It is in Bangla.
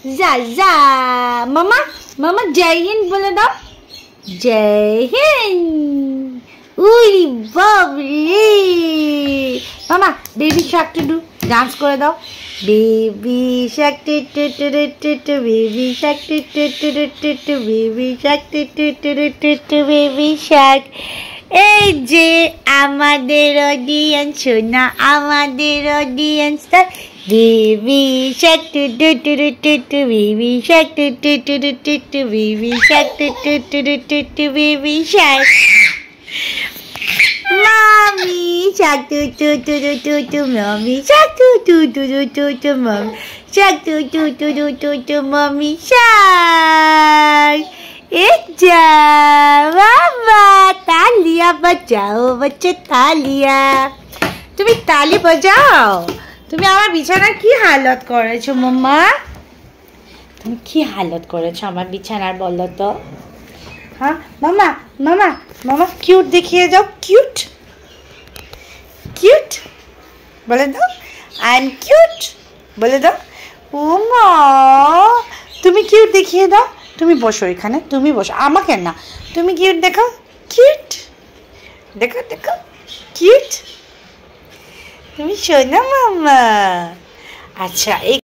যা যা মামা মামা জয় হিন্দ বলে দাও জয় হিন্দ উরি বাবরে মামা বেবি শার্ক টু ডান্স করে দাও baby shark doo baby shark doo baby shark doo baby shark এই যে আমাদের অডিয়েন্স শোনা আমাদের audience baby shark doo baby shark doo baby shark doo baby shark Mommy shark mommy shark mommy shark mommy shark जा बाबा तालिया बजाओ बच्चे तालिया তুমি তালি বাজাও তুমি আমার বিছানার কি হালত করেছো মাম্মা তুমি কি হালত করেছো আমার বিছানার বলো তো हाँ मामा मामा मामा क्यूट देखिए जाओ क्यूट क्यूट बोले दो आई एम क्यूट बोले दो ओ मा तुम्हें क्यूट देखिए दाओ तुम्हें बसो एखाने तुम्हें बसो आमाके ना तुम्हें क्यूट देखो क्यूट देखो देखो क्यूट तुम्हें शोना मामा अच्छा एक